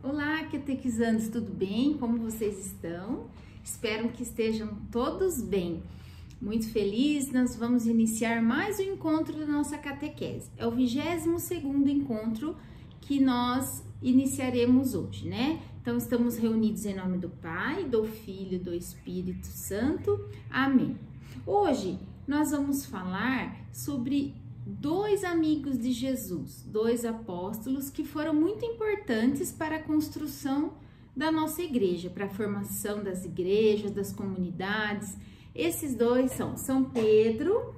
Olá, catequizandos, tudo bem? Como vocês estão? Espero que estejam todos bem. Muito feliz, nós vamos iniciar mais um encontro da nossa catequese. É o 22º encontro que nós iniciaremos hoje, né? Então, estamos reunidos em nome do Pai, do Filho e do Espírito Santo. Amém. Hoje, nós vamos falar sobre dois amigos de Jesus, dois apóstolos que foram muito importantes para a construção da nossa igreja, para a formação das igrejas, das comunidades. Esses dois são São Pedro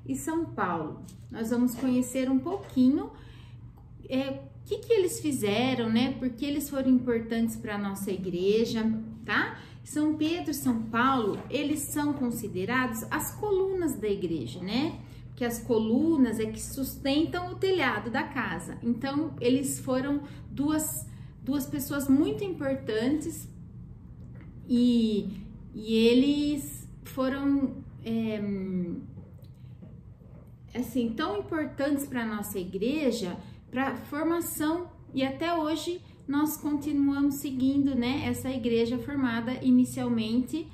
e São Paulo. Nós vamos conhecer um pouquinho o que eles fizeram, né? Porque eles foram importantes para a nossa igreja, tá? São Pedro e São Paulo, eles são considerados as colunas da igreja, né? Que as colunas é que sustentam o telhado da casa. Então, eles foram duas pessoas muito importantes e eles foram, assim, tão importantes para a nossa igreja, para a formação, e até hoje nós continuamos seguindo, né, essa igreja formada inicialmente.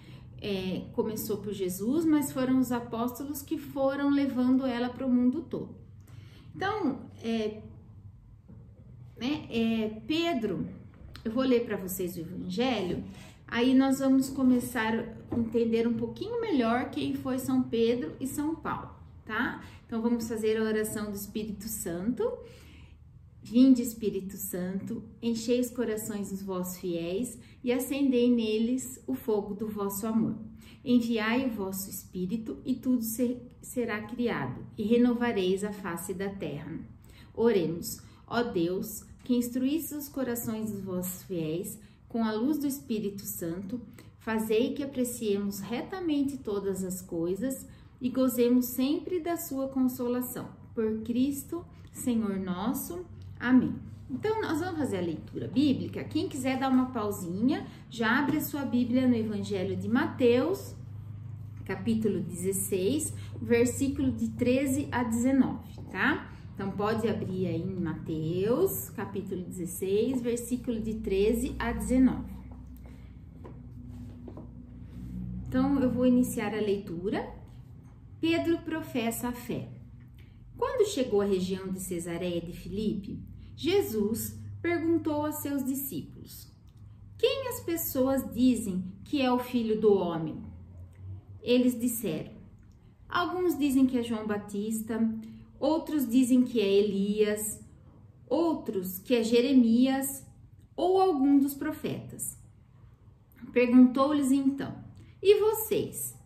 Começou por Jesus, mas foram os apóstolos que foram levando ela para o mundo todo. Então, Pedro, eu vou ler para vocês o Evangelho, aí nós vamos começar a entender um pouquinho melhor quem foi São Pedro e São Paulo, tá? Então, vamos fazer a oração do Espírito Santo. Vinde, Espírito Santo, enchei os corações dos vossos fiéis e acendei neles o fogo do vosso amor. Enviai o vosso Espírito e tudo será criado, e renovareis a face da terra. Oremos, ó Deus, que instruísse os corações dos vossos fiéis com a luz do Espírito Santo, fazei que apreciemos retamente todas as coisas e gozemos sempre da sua consolação. Por Cristo, Senhor nosso. Amém. Então, nós vamos fazer a leitura bíblica. Quem quiser dar uma pausinha, já abre a sua Bíblia no Evangelho de Mateus, capítulo 16, versículo de 13 a 19, tá? Então, pode abrir aí em Mateus, capítulo 16, versículo de 13 a 19. Então, eu vou iniciar a leitura. Pedro professa a fé. Quando chegou à região de Cesareia de Filipe, Jesus perguntou a seus discípulos: quem as pessoas dizem que é o Filho do Homem? Eles disseram: alguns dizem que é João Batista, outros dizem que é Elias, outros que é Jeremias ou algum dos profetas. Perguntou-lhes então: e vocês?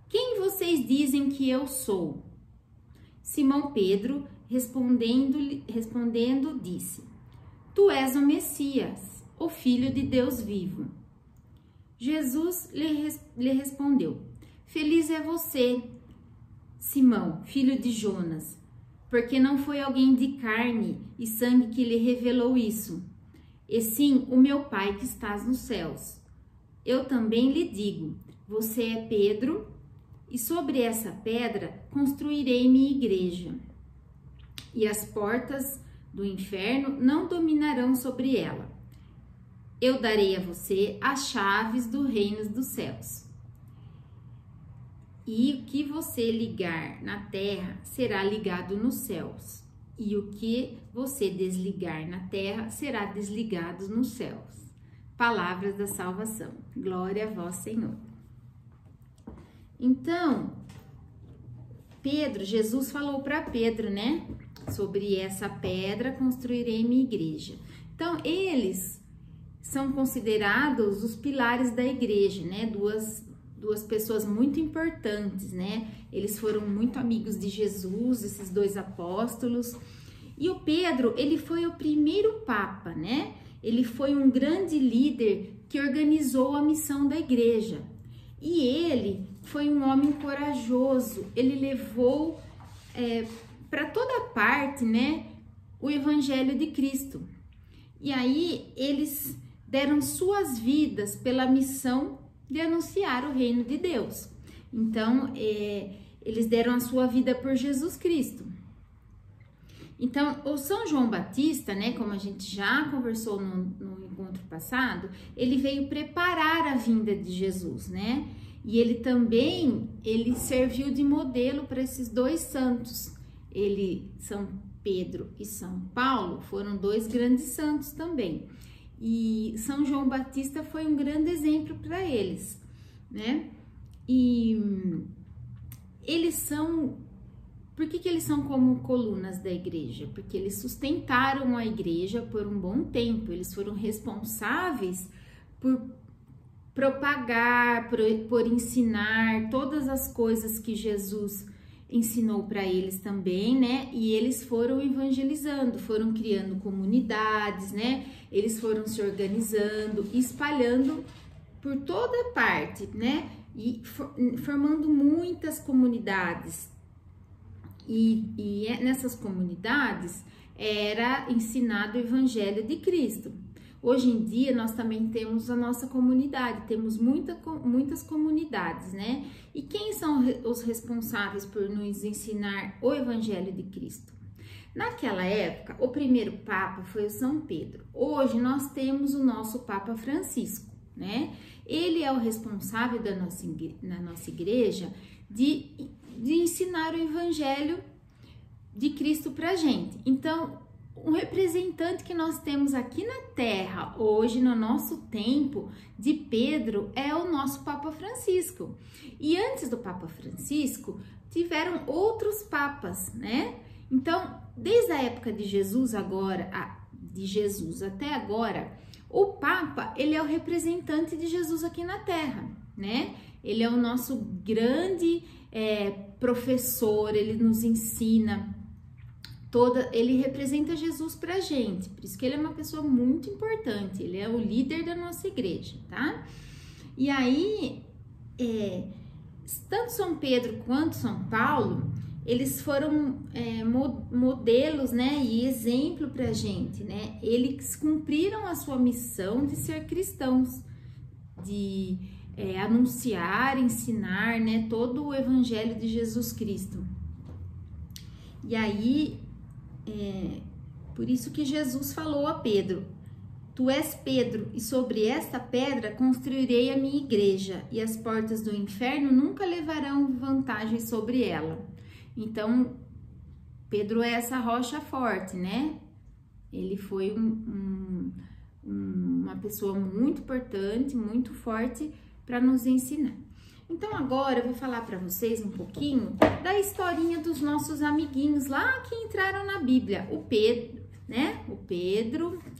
Quem vocês dizem que eu sou? Simão Pedro, respondendo, disse: tu és o Messias, o Filho de Deus vivo. Jesus lhe respondeu: feliz é você, Simão, filho de Jonas, porque não foi alguém de carne e sangue que lhe revelou isso, e sim o meu Pai que estás nos céus. Eu também lhe digo: você é Pedro, e sobre essa pedra construirei minha igreja, e as portas do inferno não dominarão sobre ela. Eu darei a você as chaves do reino dos céus. E o que você ligar na terra será ligado nos céus, e o que você desligar na terra será desligado nos céus. Palavras da salvação. Glória a vós, Senhor. Então, Jesus falou para Pedro, né? Sobre essa pedra construirei minha igreja. Então, eles são considerados os pilares da igreja, né? Duas pessoas muito importantes, né? Eles foram muito amigos de Jesus, esses dois apóstolos. E o Pedro, ele foi o primeiro papa, né? Ele foi um grande líder que organizou a missão da igreja. E ele foi um homem corajoso, ele levou para toda parte, né, o Evangelho de Cristo. E aí eles deram suas vidas pela missão de anunciar o reino de Deus. Então, eles deram a sua vida por Jesus Cristo. Então, o São João Batista, né, como a gente já conversou no encontro passado, ele veio preparar a vinda de Jesus, né? E ele serviu de modelo para esses dois santos. São Pedro e São Paulo foram dois grandes santos também. E São João Batista foi um grande exemplo para eles, né? E por que eles são como colunas da igreja? Porque eles sustentaram a igreja por um bom tempo, eles foram responsáveis por propagar, por ensinar todas as coisas que Jesus ensinou para eles também, né? E eles foram evangelizando, foram criando comunidades, né? Eles foram se organizando, espalhando por toda parte, né? E formando muitas comunidades. E nessas comunidades era ensinado o evangelho de Cristo. Hoje em dia nós também temos a nossa comunidade, temos muitas comunidades, né? E quem são os responsáveis por nos ensinar o evangelho de Cristo? Naquela época, o primeiro papa foi o São Pedro. Hoje nós temos o nosso Papa Francisco, né? Ele é o responsável na nossa igreja de ensinar o evangelho de Cristo pra gente. Então, um representante que nós temos aqui na Terra, hoje, no nosso tempo, de Pedro, é o nosso Papa Francisco. E antes do Papa Francisco, tiveram outros papas, né? Então, desde a época de Jesus até agora, o Papa, ele é o representante de Jesus aqui na Terra, né? Ele é o nosso grande professor, ele nos ensina ele representa Jesus pra gente, por isso que ele é uma pessoa muito importante, ele é o líder da nossa igreja, tá? E aí, tanto São Pedro quanto São Paulo, eles foram modelos, né, e exemplo pra gente, né? Eles cumpriram a sua missão de ser cristãos, de anunciar, ensinar, né, todo o evangelho de Jesus Cristo. E aí, por isso que Jesus falou a Pedro: tu és Pedro, e sobre esta pedra construirei a minha igreja, e as portas do inferno nunca levarão vantagem sobre ela. Então, Pedro é essa rocha forte, né? Ele foi uma pessoa muito importante, muito forte para nos ensinar. Então agora eu vou falar para vocês um pouquinho da historinha dos nossos amiguinhos lá que entraram na Bíblia. O Pedro, né? O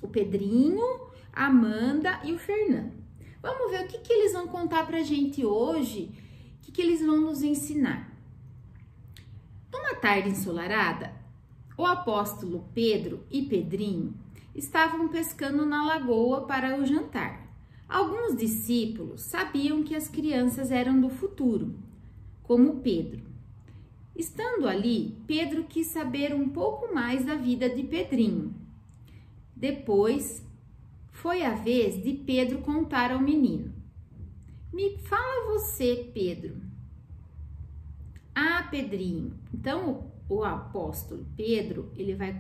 Pedrinho, a Amanda e o Fernando. Vamos ver o que eles vão contar pra gente hoje, o que eles vão nos ensinar. Numa tarde ensolarada, o apóstolo Pedro e Pedrinho estavam pescando na lagoa para o jantar. Alguns discípulos sabiam que as crianças eram do futuro, como Pedro. Estando ali, Pedro quis saber um pouco mais da vida de Pedrinho. Depois, foi a vez de Pedro contar ao menino: me fala você, Pedro. Ah, Pedrinho. Então, o apóstolo Pedro, ele vai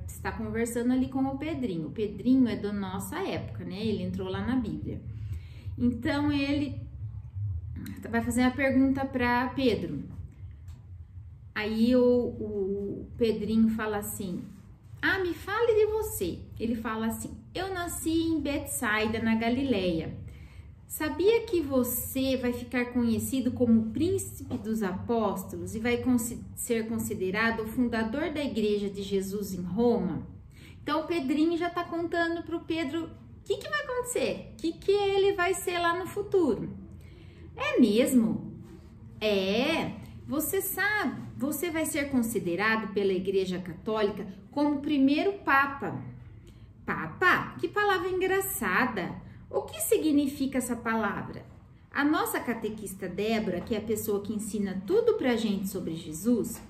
estar conversando ali com o Pedrinho. O Pedrinho é da nossa época, né? Ele entrou lá na Bíblia. Então, ele vai fazer a pergunta para Pedro. Aí, o Pedrinho fala assim: ah, me fale de você. Ele fala assim: eu nasci em Betsaida, na Galileia. Sabia que você vai ficar conhecido como príncipe dos apóstolos e vai ser considerado o fundador da igreja de Jesus em Roma? Então, o Pedrinho já está contando para o Pedro o que vai acontecer, o que ele vai ser lá no futuro. É mesmo? Você sabe, você vai ser considerado pela Igreja Católica como o primeiro Papa. Papa? Que palavra engraçada! O que significa essa palavra? A nossa catequista Débora, que é a pessoa que ensina tudo pra gente sobre Jesus,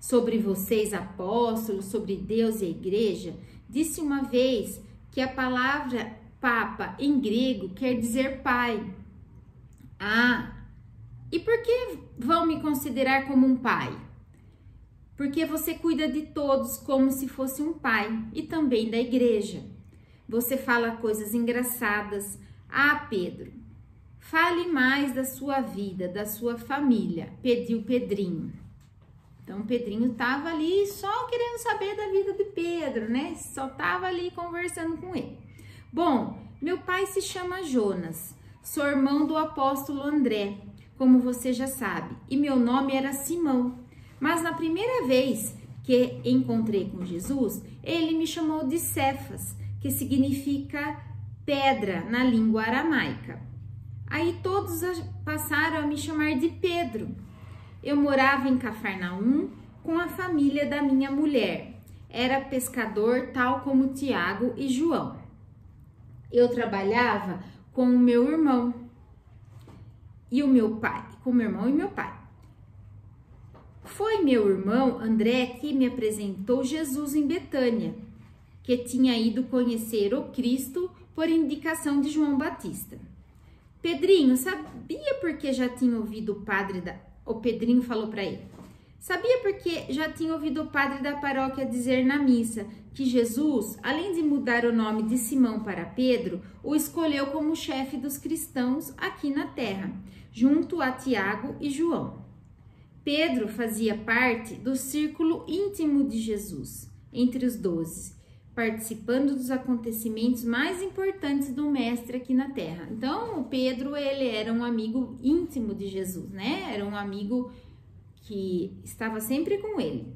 sobre vocês apóstolos, sobre Deus e a igreja, disse uma vez que a palavra Papa em grego quer dizer pai. Ah, e por que vão me considerar como um pai? porque você cuida de todos como se fosse um pai e também da igreja. Você fala coisas engraçadas. Ah, Pedro, fale mais da sua vida, da sua família, pediu Pedrinho. Então, Pedrinho estava ali só querendo saber da vida de Pedro, né? Só estava ali conversando com ele. Bom, meu pai se chama Jonas, sou irmão do apóstolo André, como você já sabe, e meu nome era Simão. Mas na primeira vez que encontrei com Jesus, ele me chamou de Cefas, que significa pedra na língua aramaica. Aí todos passaram a me chamar de Pedro. Eu morava em Cafarnaum com a família da minha mulher. Era pescador, tal como Tiago e João. Eu trabalhava com o meu irmão e o meu pai, com meu irmão e meu pai. Foi meu irmão André que me apresentou Jesus em Betânia, que tinha ido conhecer o Cristo por indicação de João Batista. Pedrinho, sabia porque já tinha ouvido o Pedrinho falou para ele. Sabia porque já tinha ouvido o padre da paróquia dizer na missa que Jesus, além de mudar o nome de Simão para Pedro, o escolheu como chefe dos cristãos aqui na terra, junto a Tiago e João. Pedro fazia parte do círculo íntimo de Jesus, entre os 12, participando dos acontecimentos mais importantes do mestre aqui na terra. Então, o Pedro, ele era um amigo íntimo de Jesus, né? Era um amigo que estava sempre com ele.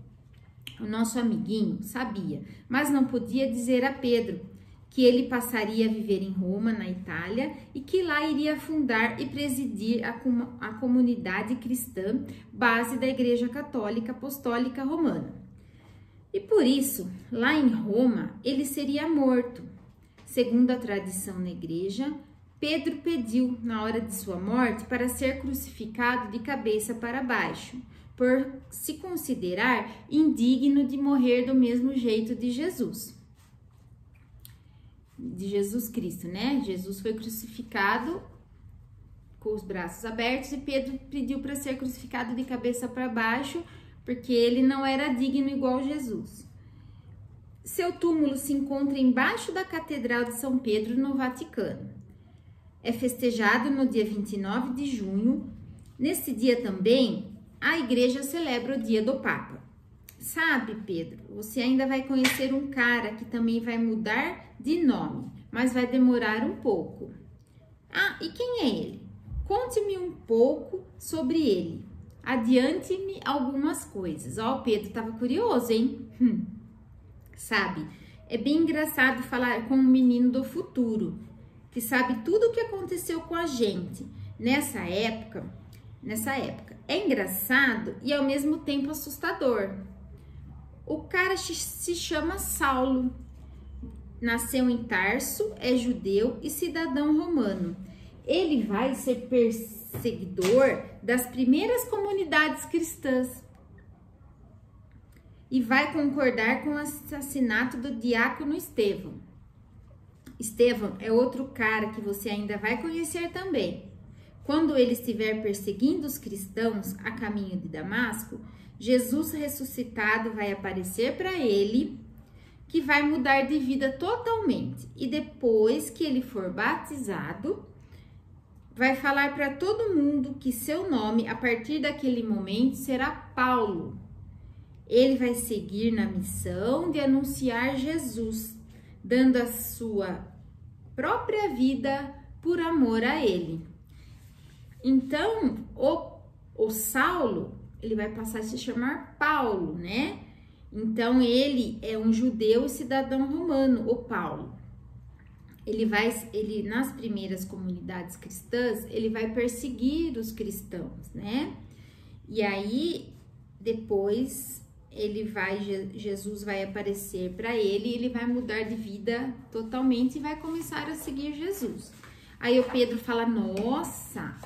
O nosso amiguinho sabia, mas não podia dizer a Pedro que ele passaria a viver em Roma, na Itália, e que lá iria fundar e presidir a comunidade cristã, base da Igreja Católica Apostólica Romana. E por isso, lá em Roma, ele seria morto. Segundo a tradição na igreja, Pedro pediu, na hora de sua morte, para ser crucificado de cabeça para baixo, por se considerar indigno de morrer do mesmo jeito de Jesus Cristo, né? Jesus foi crucificado com os braços abertos e Pedro pediu para ser crucificado de cabeça para baixo, porque ele não era digno igual Jesus. Seu túmulo se encontra embaixo da Catedral de São Pedro, no Vaticano. É festejado no dia 29 de junho. Nesse dia também, a igreja celebra o dia do Papa. Sabe, Pedro, você ainda vai conhecer um cara que também vai mudar de nome, mas vai demorar um pouco. Ah, e quem é ele? Conte-me um pouco sobre ele. Adiante-me algumas coisas. Ó, o Pedro estava curioso, hein? Sabe, é bem engraçado falar com um menino do futuro, que sabe tudo o que aconteceu com a gente nessa época. É engraçado e ao mesmo tempo assustador. O cara se chama Saulo, nasceu em Tarso, é judeu e cidadão romano. Ele vai ser perseguidor das primeiras comunidades cristãs e vai concordar com o assassinato do diácono Estevão. Estevão é outro cara que você ainda vai conhecer também. Quando ele estiver perseguindo os cristãos a caminho de Damasco, Jesus ressuscitado vai aparecer para ele, que vai mudar de vida totalmente. E depois que ele for batizado, vai falar para todo mundo que seu nome, a partir daquele momento, será Paulo. Ele vai seguir na missão de anunciar Jesus, dando a sua própria vida por amor a ele. Então, o Saulo, ele vai passar a se chamar Paulo, né? Então, ele é um judeu e cidadão romano, o Paulo. Ele nas primeiras comunidades cristãs, ele vai perseguir os cristãos, né? E aí, depois, Jesus vai aparecer para ele e ele vai mudar de vida totalmente e vai começar a seguir Jesus. Aí o Pedro fala, nossa...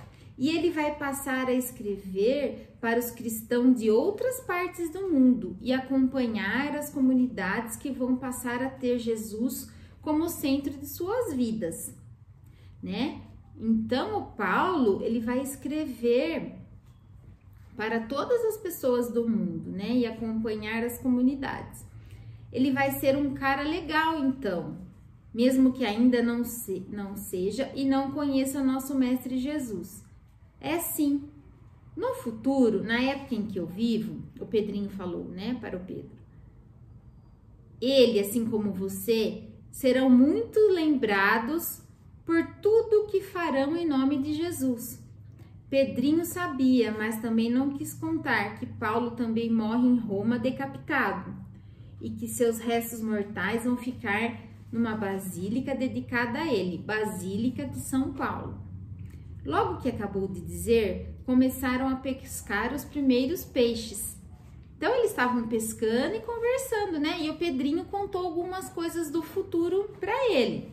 E ele vai passar a escrever para os cristãos de outras partes do mundo e acompanhar as comunidades que vão passar a ter Jesus como centro de suas vidas, né? Então, o Paulo, ele vai escrever para todas as pessoas do mundo, né? E acompanhar as comunidades. Ele vai ser um cara legal, então, mesmo que ainda não seja e não conheça nosso Mestre Jesus. É sim. No futuro, na época em que eu vivo, o Pedrinho falou, né, para o Pedro, ele, assim como você, serão muito lembrados por tudo que farão em nome de Jesus. Pedrinho sabia, mas também não quis contar que Paulo também morre em Roma decapitado e que seus restos mortais vão ficar numa basílica dedicada a ele, Basílica de São Paulo. Logo que acabou de dizer, começaram a pescar os primeiros peixes. Então eles estavam pescando e conversando, né? E o Pedrinho contou algumas coisas do futuro para ele,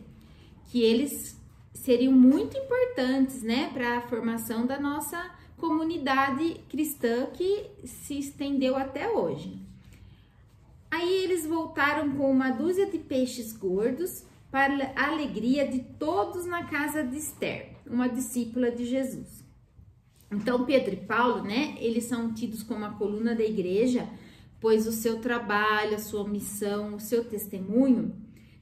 que eles seriam muito importantes, né, para a formação da nossa comunidade cristã que se estendeu até hoje. Aí eles voltaram com uma dúzia de peixes gordos para a alegria de todos na casa de Esther, uma discípula de Jesus. Então Pedro e Paulo, né, eles são tidos como a coluna da igreja, pois o seu trabalho, a sua missão, o seu testemunho,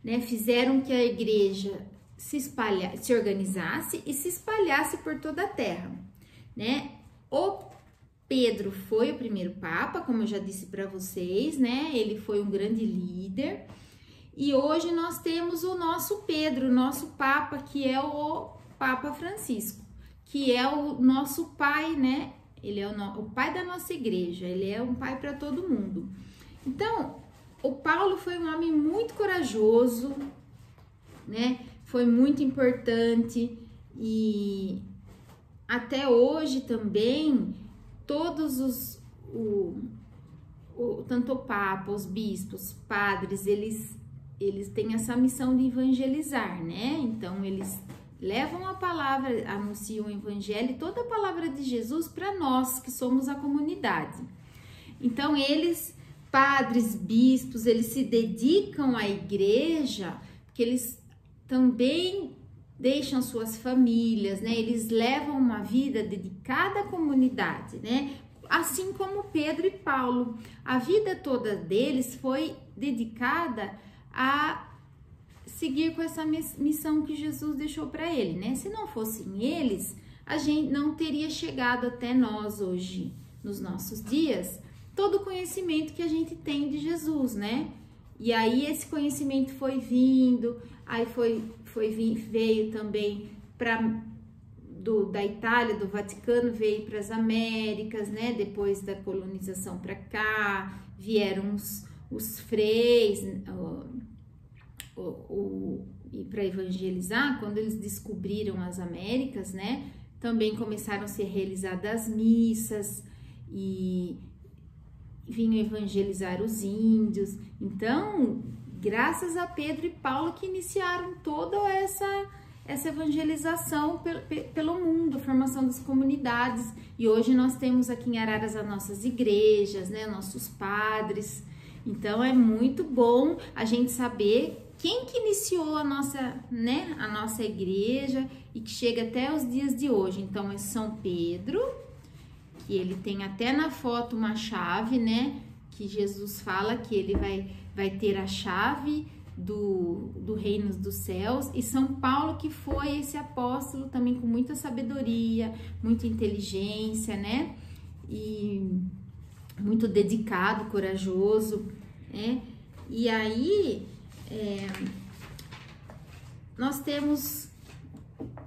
né, fizeram que a igreja se organizasse e se espalhasse por toda a terra, né? O Pedro foi o primeiro papa, como eu já disse para vocês, né? Ele foi um grande líder. E hoje nós temos o nosso Pedro, o nosso papa, que é o Papa Francisco, que é o nosso pai, né? Ele é o pai da nossa igreja, ele é um pai para todo mundo. Então, o Paulo foi um homem muito corajoso, né? Foi muito importante e até hoje também todos tanto o Papa, os bispos, padres, eles têm essa missão de evangelizar, né? Então eles levam a palavra, anunciam o evangelho e toda a palavra de Jesus para nós que somos a comunidade. Então eles, padres, bispos, eles se dedicam à igreja, porque eles também deixam suas famílias, né? Eles levam uma vida dedicada à comunidade, né? Assim como Pedro e Paulo. A vida toda deles foi dedicada a seguir com essa missão que Jesus deixou para ele, né? Se não fossem eles, a gente não teria chegado até nós hoje, nos nossos dias, todo o conhecimento que a gente tem de Jesus, né? E aí esse conhecimento foi vindo, aí veio também da Itália, do Vaticano, veio para as Américas, né? Depois da colonização para cá, vieram os freis e para evangelizar, quando eles descobriram as Américas, né? Também começaram a ser realizadas missas e vinham evangelizar os índios. Então, graças a Pedro e Paulo que iniciaram toda essa evangelização pelo mundo, a formação das comunidades. E hoje nós temos aqui em Araras as nossas igrejas, né, nossos padres. Então, é muito bom a gente saber quem que iniciou a nossa igreja e que chega até os dias de hoje. Então, é São Pedro, que ele tem até na foto uma chave, né? Que Jesus fala que ele vai ter a chave do reino dos céus. E São Paulo, que foi esse apóstolo também com muita sabedoria, muita inteligência, né? E muito dedicado, corajoso, né? E aí, nós temos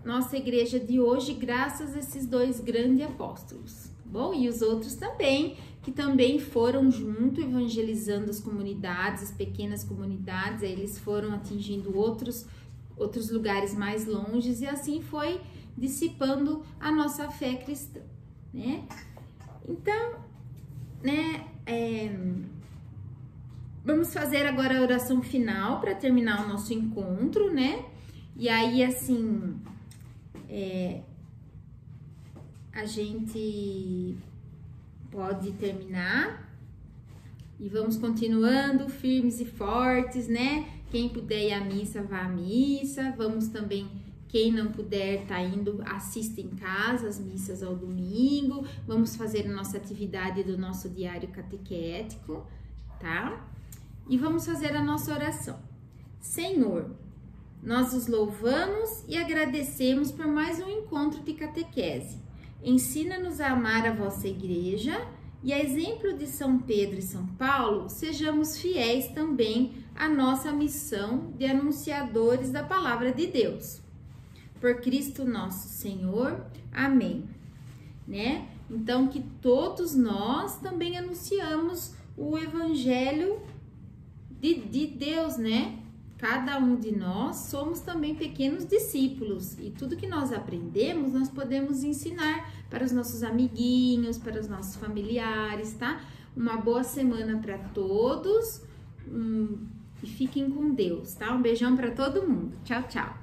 nossa igreja de hoje graças a esses dois grandes apóstolos. Bom, e os outros também, que também foram junto evangelizando as comunidades, as pequenas comunidades, aí eles foram atingindo outros lugares mais longes e assim foi dissipando a nossa fé cristã, né? Então, né, vamos fazer agora a oração final para terminar o nosso encontro, né? E aí, assim, a gente pode terminar e vamos continuando firmes e fortes, né? Quem puder ir à missa, vá à missa. Vamos também Quem não puder tá indo, assista em casa as missas ao domingo. Vamos fazer a nossa atividade do nosso diário catequético, tá? E vamos fazer a nossa oração. Senhor, nós os louvamos e agradecemos por mais um encontro de catequese. Ensina-nos a amar a vossa igreja e, a exemplo de São Pedro e São Paulo, sejamos fiéis também à nossa missão de anunciadores da palavra de Deus. Por Cristo nosso Senhor. Amém. Né? Então, que todos nós também anunciamos o Evangelho de Deus, né? Cada um de nós somos também pequenos discípulos e tudo que nós aprendemos, nós podemos ensinar para os nossos amiguinhos, para os nossos familiares, tá? Uma boa semana para todos e fiquem com Deus, tá? Um beijão para todo mundo. Tchau, tchau.